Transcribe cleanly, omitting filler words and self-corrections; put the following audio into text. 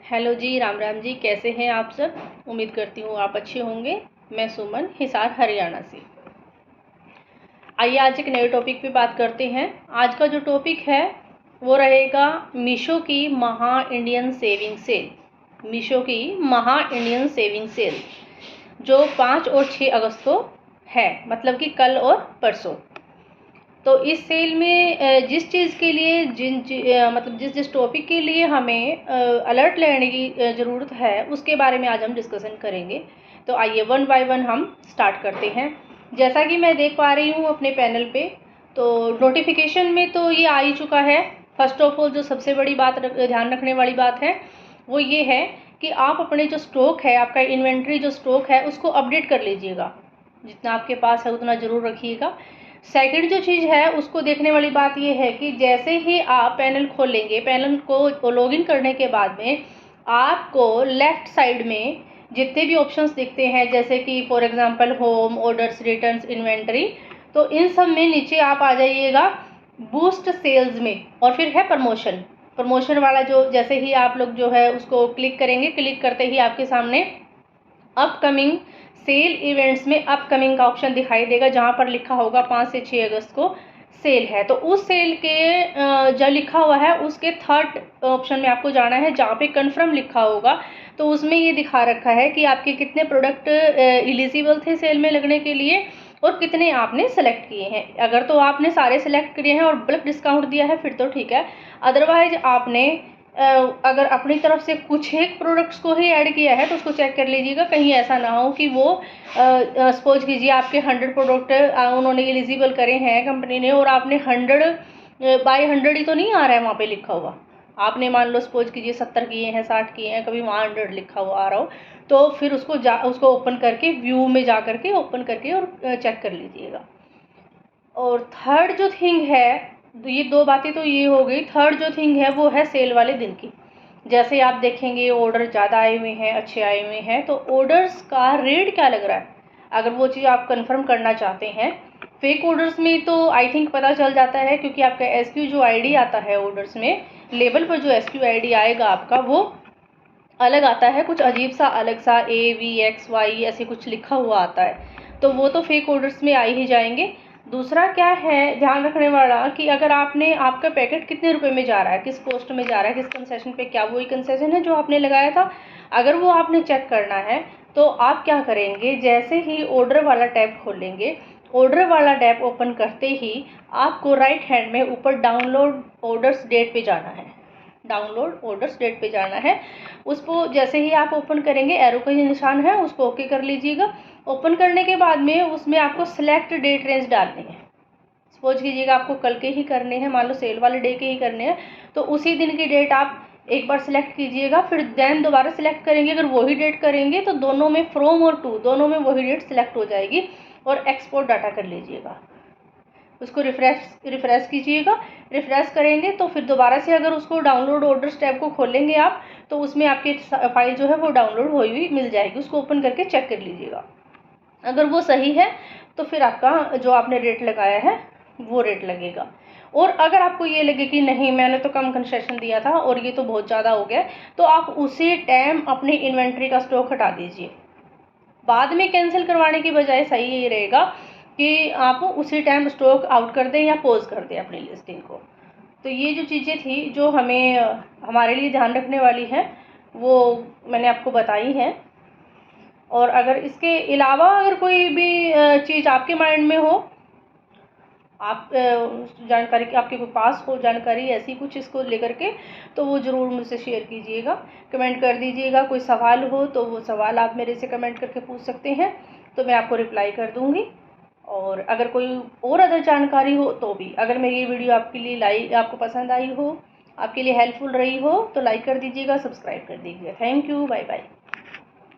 Hello जी, राम राम जी। कैसे हैं आप सब? उम्मीद करती हूँ आप अच्छे होंगे। मैं सुमन, हिसार हरियाणा से। आइए आज एक नए टॉपिक पे बात करते हैं। आज का जो टॉपिक है वो रहेगा मीशो की महा इंडियन सेविंग सेल। मीशो की महा इंडियन सेविंग सेल जो 5 और 6 अगस्त को है, मतलब कि कल और परसों। तो इस सेल में जिस चीज़ के लिए मतलब जिस जिस टॉपिक के लिए हमें अलर्ट लेने की ज़रूरत है, उसके बारे में आज हम डिस्कशन करेंगे। तो आइए वन बाय वन हम स्टार्ट करते हैं। जैसा कि मैं देख पा रही हूँ अपने पैनल पे, तो नोटिफिकेशन में तो ये आ ही चुका है। फर्स्ट ऑफ ऑल जो सबसे बड़ी बात ध्यान रखने वाली बात है वो ये है कि आप अपने जो स्टॉक है, आपका इन्वेंट्री जो स्टॉक है, उसको अपडेट कर लीजिएगा। जितना आपके पास है उतना ज़रूर रखिएगा। सेकंड जो चीज़ है उसको देखने वाली बात ये है कि जैसे ही आप पैनल खोलेंगे, पैनल को लॉगिन करने के बाद में आपको लेफ़्ट साइड में जितने भी ऑप्शंस दिखते हैं, जैसे कि for example home, orders, returns, inventory, तो इन सब में नीचे आप आ जाइएगा बूस्ट सेल्स में, और फिर है प्रमोशन वाला। जो जैसे ही आप लोग जो है उसको क्लिक करेंगे, क्लिक करते ही आपके सामने अपकमिंग सेल इवेंट्स में अपकमिंग का ऑप्शन दिखाई देगा, जहां पर लिखा होगा 5 से 6 अगस्त को सेल है। तो उस सेल के जो लिखा हुआ है उसके थर्ड ऑप्शन में आपको जाना है, जहाँ पे कन्फर्म लिखा होगा। तो उसमें ये दिखा रखा है कि आपके कितने प्रोडक्ट एलिजिबल थे सेल में लगने के लिए और कितने आपने सेलेक्ट किए हैं। अगर तो आपने सारे सेलेक्ट किए हैं और बल्क डिस्काउंट दिया है फिर तो ठीक है। अदरवाइज आपने अगर अपनी तरफ से कुछ एक प्रोडक्ट्स को ही ऐड किया है तो उसको चेक कर लीजिएगा। कहीं ऐसा ना हो कि वो सपोज कीजिए आपके 100 प्रोडक्ट उन्होंने एलिजिबल करे हैं कंपनी ने, और आपने 100 बाई 100 ही तो नहीं आ रहा है वहाँ पे लिखा हुआ। आपने मान लो सपोज कीजिए 70 किए हैं, 60 किए हैं, कभी वहाँ 100 लिखा हुआ आ रहा हो, तो फिर उसको ओपन करके व्यू में जा करके ओपन करके और चेक कर लीजिएगा। और थर्ड जो थिंग है, तो ये दो बातें तो ये हो गई। थर्ड जो थिंग है वो है सेल वाले दिन की। जैसे आप देखेंगे ऑर्डर ज़्यादा आए हुए हैं, अच्छे आए हुए हैं, तो ऑर्डर्स का रेट क्या लग रहा है, अगर वो चीज़ आप कंफर्म करना चाहते हैं। फेक ऑर्डर्स में तो आई थिंक पता चल जाता है, क्योंकि आपका एसक्यू जो आईडी आता है ऑर्डर्स में, लेबल पर जो एसक्यू आईडी आएगा आपका वो अलग आता है, कुछ अजीब सा अलग सा AVXY ऐसे कुछ लिखा हुआ आता है। तो वो तो फेक ऑर्डर्स में आ ही जाएंगे। दूसरा क्या है ध्यान रखने वाला, कि अगर आपका पैकेट कितने रुपए में जा रहा है, किस कॉस्ट में जा रहा है, किस कंसेशन पे, क्या वही कंसेशन है जो आपने लगाया था। अगर वो आपने चेक करना है तो आप क्या करेंगे, जैसे ही ऑर्डर वाला टैब खोलेंगे, ऑर्डर वाला टैब ओपन करते ही आपको राइट हैंड में ऊपर डाउनलोड ऑर्डर्स डेट पे जाना है। डाउनलोड ऑर्डर्स डेट पे जाना है। उसको जैसे ही आप ओपन करेंगे, एरो का ही निशान है, उसको ओके कर लीजिएगा। ओपन करने के बाद में उसमें आपको सिलेक्ट डेट रेंज डालनी है। सपोज कीजिएगा आपको कल के ही करने हैं, मान लो सेल वाले डे के ही करने हैं, तो उसी दिन की डेट आप एक बार सिलेक्ट कीजिएगा, फिर देन दोबारा सिलेक्ट करेंगे। अगर वही डेट करेंगे तो दोनों में फ्रॉम और टू दोनों में वही डेट सिलेक्ट हो जाएगी, और एक्सपोर्ट डाटा कर लीजिएगा। उसको रिफ्रेश कीजिएगा। रिफ्रेश करेंगे तो फिर दोबारा से अगर उसको डाउनलोड ऑर्डर्स टैब को खोलेंगे आप, तो उसमें आपकी फाइल जो है वो डाउनलोड हुई हुई मिल जाएगी। उसको ओपन करके चेक कर लीजिएगा। अगर वो सही है तो फिर आपका जो आपने रेट लगाया है वो रेट लगेगा। और अगर आपको ये लगे कि नहीं मैंने तो कम कंसेशन दिया था और ये तो बहुत ज़्यादा हो गया, तो आप उसी टाइम अपनी इन्वेंट्री का स्टॉक हटा दीजिए। बाद में कैंसिल करवाने की बजाय सही ये रहेगा कि आप उसी टाइम स्टॉक आउट कर दें या पॉज कर दें अपनी लिस्टिंग को। तो ये जो चीज़ें थी जो हमें हमारे लिए ध्यान रखने वाली है, वो मैंने आपको बताई हैं। और अगर इसके अलावा अगर कोई भी चीज़ आपके माइंड में हो, आप जानकारी आपके पास हो जानकारी ऐसी कुछ इसको लेकर के, तो वो ज़रूर मुझसे शेयर कीजिएगा, कमेंट कर दीजिएगा। कोई सवाल हो तो वो सवाल आप मेरे से कमेंट करके पूछ सकते हैं, तो मैं आपको रिप्लाई कर दूँगी। और अगर कोई और अदर जानकारी हो तो भी, अगर मेरी ये वीडियो आपके लिए आपको पसंद आई हो, आपके लिए हेल्पफुल रही हो, तो लाइक कर दीजिएगा, सब्सक्राइब कर दीजिएगा। Thank you, bye bye.